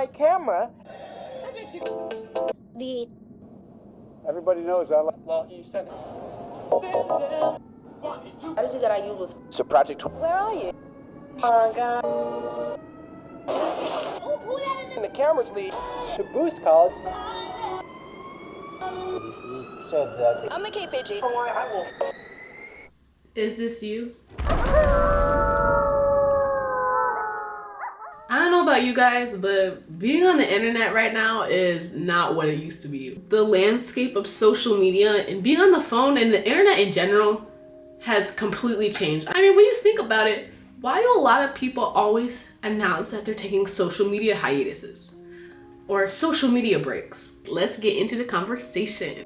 my camera. I bet you. The Everybody knows I like. Well, you said it. strategy that I used was, It's a project. where are you? Oh my God. Who that is? And the cameras lead to boost college. Said that. I'm a KPG. I will. Is this you? I don't know about you guys, but being on the internet right now is not what it used to be. The landscape of social media and being on the phone and the internet in general has completely changed. I mean, when you think about it, why do a lot of people always announce that they're taking social media hiatuses or social media breaks? Let's get into the conversation.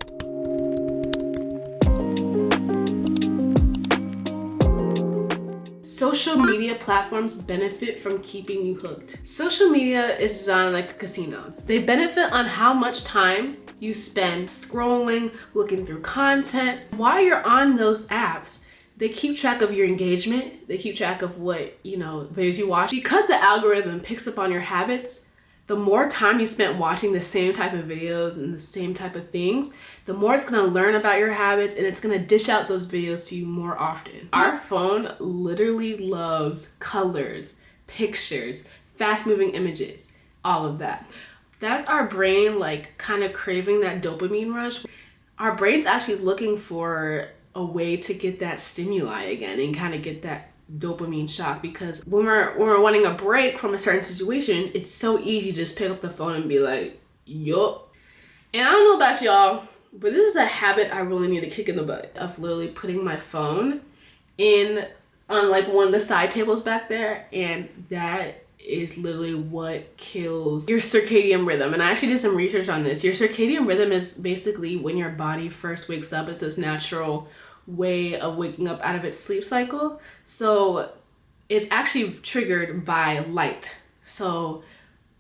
Social media platforms benefit from keeping you hooked. Social media is designed like a casino. They benefit on how much time you spend scrolling, looking through content. While you're on those apps, they keep track of your engagement. They keep track of what, videos you watch. Because the algorithm picks up on your habits, the more time you spent watching the same type of videos and the same type of things, the more it's gonna learn about your habits and it's gonna dish out those videos to you more often. Our phone literally loves colors, pictures, fast-moving images, all of that. That's our brain kind of craving that dopamine rush. Our brain's actually looking for a way to get that stimuli again and kind of get that dopamine shock, because when we're wanting a break from a certain situation, it's so easy to just pick up the phone and be like, yup. And I don't know about y'all, but this is a habit I really need to kick in the butt of literally putting my phone on one of the side tables back there, and that is literally what kills your circadian rhythm. And I actually did some research on this. Your circadian rhythm is basically when your body first wakes up. It's this natural way of waking up out of its sleep cycle. So it's actually triggered by light. So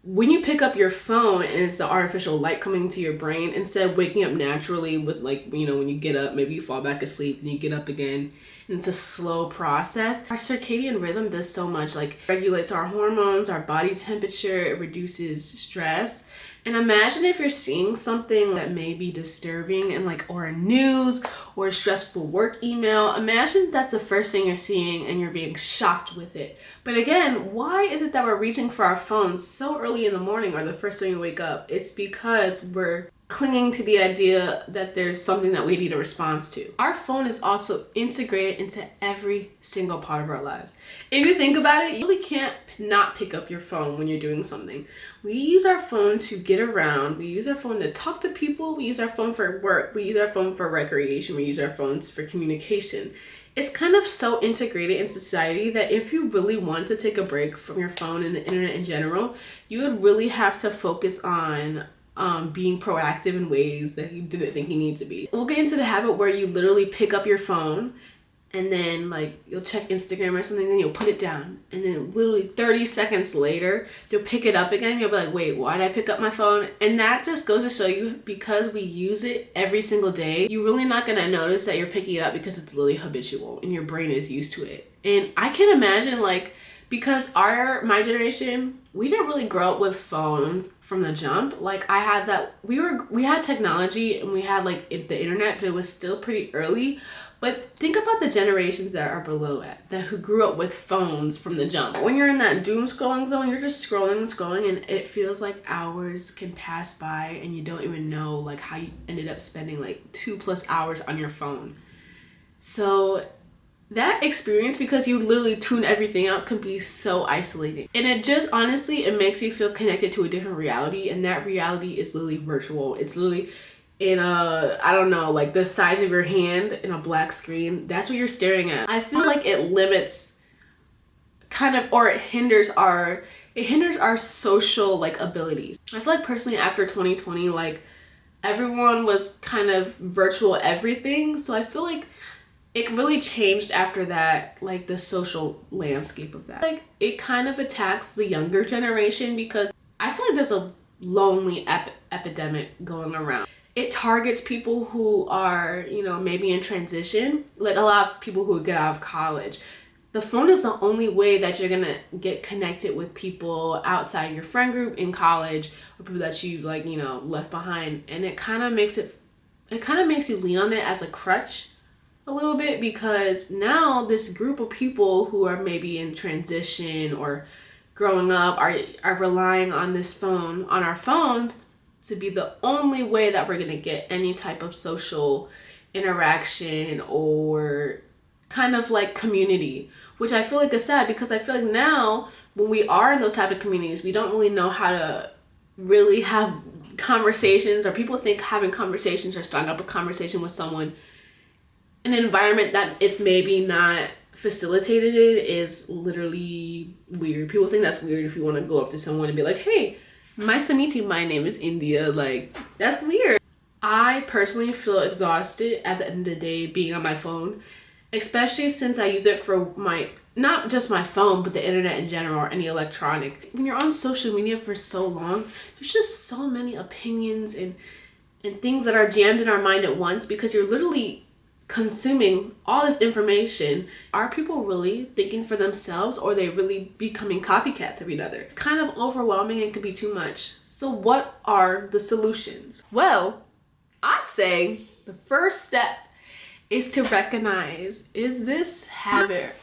when you pick up your phone and it's the artificial light coming to your brain, instead of waking up naturally with when you get up, maybe you fall back asleep and you get up again, and it's a slow process. Our circadian rhythm does so much, regulates our hormones, our body temperature, it reduces stress. And imagine if you're seeing something that may be disturbing or a news or a stressful work email. Imagine that's the first thing you're seeing and you're being shocked with it. But again, why is it that we're reaching for our phones so early in the morning or the first thing we wake up? It's because we're clinging to the idea that there's something that we need a response to. Our phone is also integrated into every single part of our lives. If you think about it, you really can't not pick up your phone when you're doing something. We use our phone to get around. We use our phone to talk to people. We use our phone for work. We use our phone for recreation. We use our phones for communication. It's kind of so integrated in society that if you really want to take a break from your phone and the internet in general, you would really have to focus on being proactive in ways that you didn't think you need to be. We'll get into the habit where you literally pick up your phone and then you'll check Instagram or something, then you'll put it down, and then literally 30 seconds later you'll pick it up again. You'll be like, wait, why did I pick up my phone? And that just goes to show you, because we use it every single day, you're really not gonna notice that you're picking it up because it's literally habitual and your brain is used to it. And I can imagine because my generation, we didn't really grow up with phones from the jump. I had that, we had technology and we had the internet, but it was still pretty early. But think about the generations that are below it, who grew up with phones from the jump. When you're in that doom scrolling zone, you're just scrolling and scrolling, and it feels like hours can pass by and you don't even know how you ended up spending 2+ hours on your phone. So that experience, because you literally tune everything out, can be so isolating. And it just, honestly, it makes you feel connected to a different reality, and that reality is literally virtual. It's literally in the size of your hand in a black screen. That's what you're staring at. I feel like it limits it hinders our social abilities. I feel like personally after 2020, everyone was kind of virtual everything. So I feel like it really changed after that, the social landscape of that. It kind of attacks the younger generation, because I feel like there's a lonely epidemic going around. It targets people who are, maybe in transition, a lot of people who get out of college. The phone is the only way that you're gonna get connected with people outside your friend group in college, or people that you've left behind. And it kind of makes you lean on it as a crutch a little bit, because now this group of people who are maybe in transition or growing up are relying on our phones to be the only way that we're gonna get any type of social interaction or kind of like community, which I feel like is sad, because I feel like now when we are in those type of communities, we don't really know how to really have conversations, or people think having conversations or starting up a conversation with someone in an environment that it's maybe not facilitated in is literally weird. People think that's weird if you want to go up to someone and be like, hey, nice to meet you, my name is India. Like, that's weird. I personally feel exhausted at the end of the day being on my phone, especially since I use it for not just my phone, but the internet in general, or any electronic. When you're on social media for so long, there's just so many opinions and things that are jammed in our mind at once, because you're literally consuming all this information. Are people really thinking for themselves, or are they really becoming copycats of each other? It's kind of overwhelming and can be too much. So what are the solutions? Well, I'd say the first step is to recognize, is this habit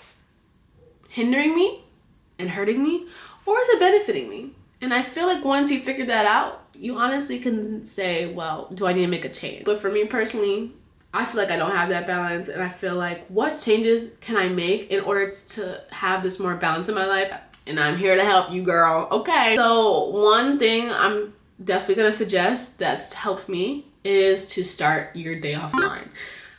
hindering me and hurting me, or is it benefiting me? And I feel like once you figure that out, you honestly can say, well, do I need to make a change? But for me personally, I feel like I don't have that balance, and I feel like, what changes can I make in order to have this more balance in my life? And I'm here to help you, girl. Okay. So one thing I'm definitely gonna suggest that's helped me is to start your day offline.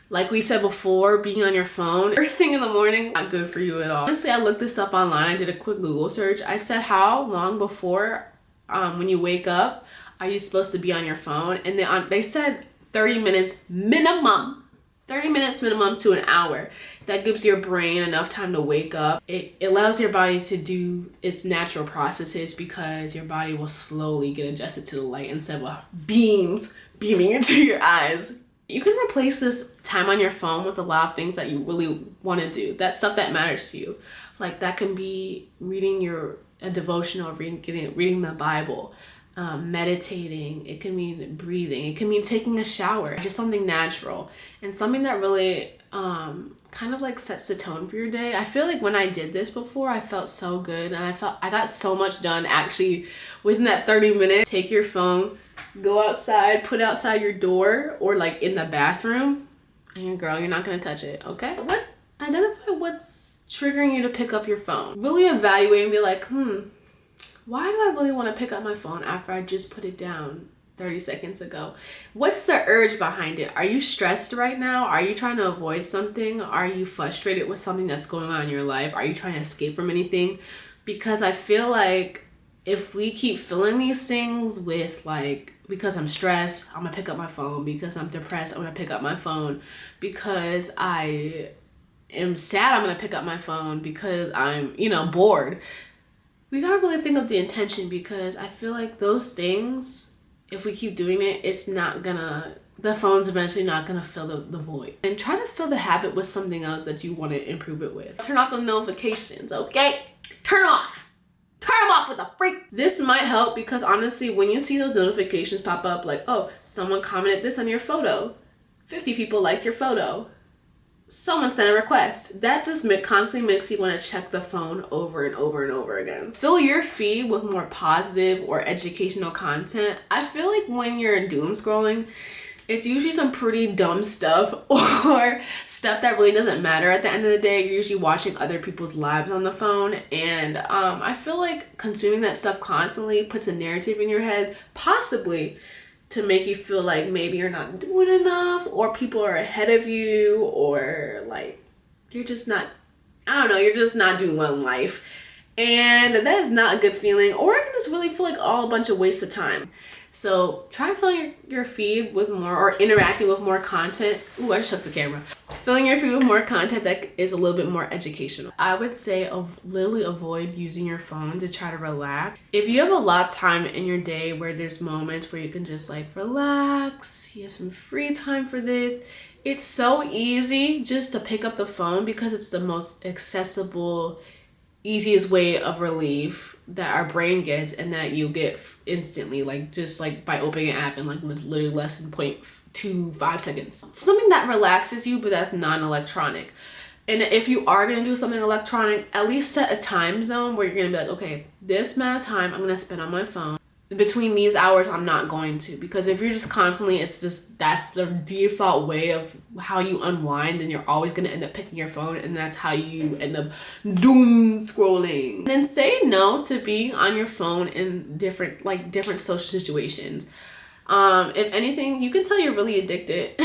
Like we said before, being on your phone first thing in the morning, not good for you at all. Honestly, I looked this up online. I did a quick Google search. I said, how long before when you wake up are you supposed to be on your phone? And they said 30 minutes minimum. 30 minutes minimum to an hour. That gives your brain enough time to wake up. It allows your body to do its natural processes, because your body will slowly get adjusted to the light instead of beaming into your eyes. You can replace this time on your phone with a lot of things that you really want to do. That stuff that matters to you. Like, that can be reading a devotional, reading the Bible, meditating. It can mean breathing. It can mean taking a shower. Just something natural and something that really kind of like sets the tone for your day. I feel like when I did this before, I felt so good, and I got so much done actually within that 30 minutes. Take your phone, go outside, put it outside your door, or like in the bathroom, and girl, you're not gonna touch it, okay? Identify what's triggering you to pick up your phone. Really evaluate and be like, why do I really want to pick up my phone after I just put it down 30 seconds ago? What's the urge behind it? Are you stressed right now? Are you trying to avoid something? Are you frustrated with something that's going on in your life? Are you trying to escape from anything? Because I feel like if we keep filling these things with like, because I'm stressed, I'm gonna pick up my phone. Because I'm depressed, I'm gonna pick up my phone. Because I am sad, I'm gonna pick up my phone. Because I'm, bored. We gotta really think of the intention, because I feel like those things, if we keep doing it, the phone's eventually not gonna fill the void. And try to fill the habit with something else that you want to improve it with. Turn off the notifications, okay? Turn them off with a freak. This might help, because honestly, when you see those notifications pop up, like, oh, someone commented this on your photo, 50 people liked your photo, someone sent a request, that just constantly makes you want to check the phone over and over and over again. Fill your feed with more positive or educational content. I feel like when you're doom scrolling, it's usually some pretty dumb stuff, or stuff that really doesn't matter at the end of the day. You're usually watching other people's lives on the phone, and I feel like consuming that stuff constantly puts a narrative in your head, possibly to make you feel like maybe you're not doing enough, or people are ahead of you, or like you're just not doing well in life. And that is not a good feeling, or it can just really feel like all a bunch of waste of time. So try filling your feed with more, or interacting with more content. Ooh, I just shook the camera. Filling your feed with more content that is a little bit more educational. I would say literally avoid using your phone to try to relax. If you have a lot of time in your day where there's moments where you can just like relax, you have some free time for this, it's so easy just to pick up the phone because it's the most accessible, easiest way of relief that our brain gets and that you get instantly, like just like by opening an app in like literally less than 0.25 seconds. Something that relaxes you but that's non-electronic. And if you are going to do something electronic, at least set a time zone where you're going to be like, okay, this amount of time I'm going to spend on my phone. Between these hours I'm not going to, because if you're just constantly, that's the default way of how you unwind, and you're always going to end up picking your phone, and that's how you end up doom scrolling. And then say no to being on your phone in different social situations. If anything, you can tell you're really addicted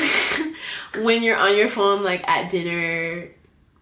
when you're on your phone, like at dinner,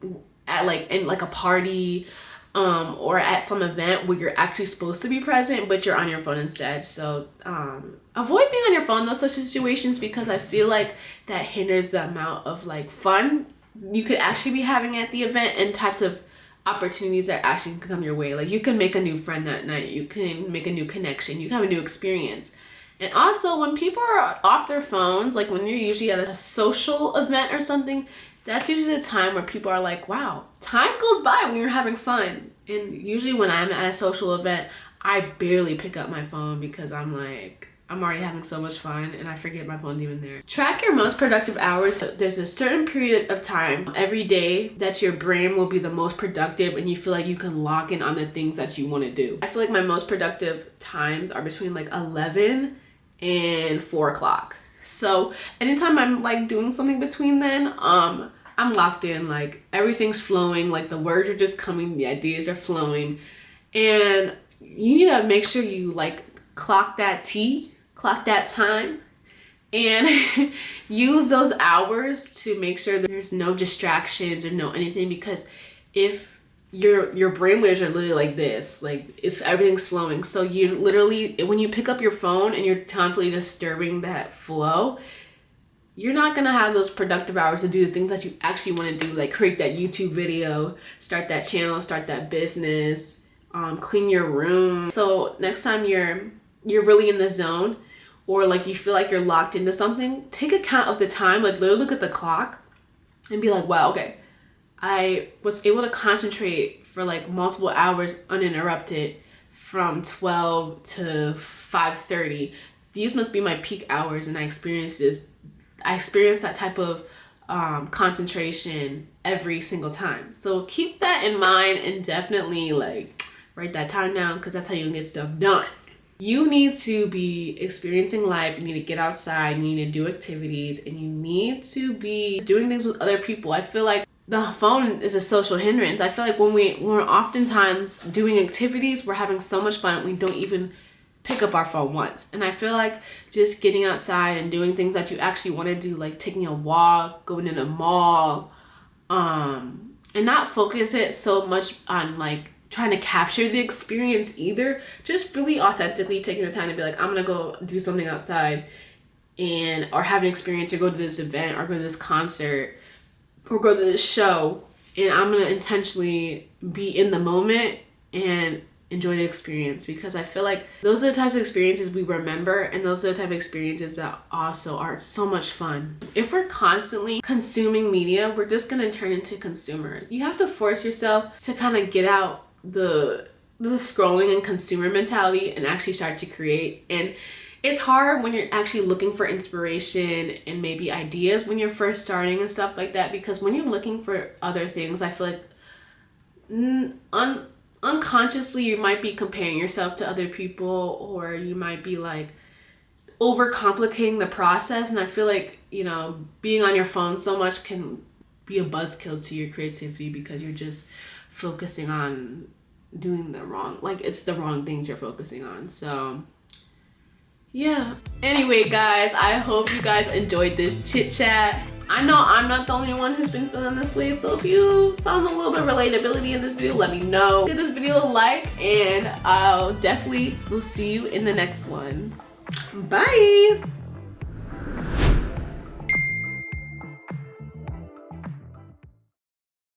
in like a party, or at some event where you're actually supposed to be present, but you're on your phone instead. So avoid being on your phone in those such situations, because I feel like that hinders the amount of like fun you could actually be having at the event and types of opportunities that actually can come your way. Like you can make a new friend that night, you can make a new connection, you can have a new experience. And also when people are off their phones, like when you're usually at a social event or something, that's usually a time where people are like, wow, time goes by when you're having fun. And usually when I'm at a social event, I barely pick up my phone because I'm already having so much fun and I forget my phone's even there. Track your most productive hours. There's a certain period of time every day that your brain will be the most productive and you feel like you can lock in on the things that you want to do. I feel like my most productive times are between like 11 and 4 o'clock. So anytime I'm like doing something between then, I'm locked in, like everything's flowing, like the words are just coming, the ideas are flowing, and you need to make sure you like clock that time, and use those hours to make sure that there's no distractions or no anything, because if your brain waves are literally like this, like everything's flowing. So you literally, when you pick up your phone and you're constantly disturbing that flow, you're not gonna have those productive hours to do the things that you actually want to do, like create that YouTube video, start that channel, start that business, clean your room. So next time you're really in the zone, or like you feel like you're locked into something, take account of the time, like literally look at the clock and be like, wow, okay, I was able to concentrate for like multiple hours uninterrupted from 12 to 5:30. These must be my peak hours, and I experienced that type of concentration every single time. So keep that in mind and definitely like write that time down, because that's how you can get stuff done. You need to be experiencing life, you need to get outside, you need to do activities, and you need to be doing things with other people. I feel like the phone is a social hindrance. I feel like when we're oftentimes doing activities, we're having so much fun, we don't even pick up our phone once. And I feel like just getting outside and doing things that you actually want to do, like taking a walk, going in a mall, and not focus it so much on like trying to capture the experience either. Just really authentically taking the time to be like, I'm gonna go do something outside or have an experience, or go to this event, or go to this concert, or go to this show, and I'm gonna intentionally be in the moment and enjoy the experience, because I feel like those are the types of experiences we remember, and those are the type of experiences that also are so much fun. If we're constantly consuming media, we're just gonna turn into consumers. You have to force yourself to kind of get out the scrolling and consumer mentality and actually start to create. And it's hard when you're actually looking for inspiration and maybe ideas when you're first starting and stuff like that, because when you're looking for other things, I feel like unconsciously you might be comparing yourself to other people, or you might be like overcomplicating the process. And I feel like, you know, being on your phone so much can be a buzzkill to your creativity, because you're just focusing on doing the wrong things you're focusing on. So yeah. Anyway, guys, I hope you guys enjoyed this chit chat. I know I'm not the only one who's been feeling this way, so if you found a little bit of relatability in this video, let me know. Give this video a like, and I'll definitely will see you in the next one. Bye.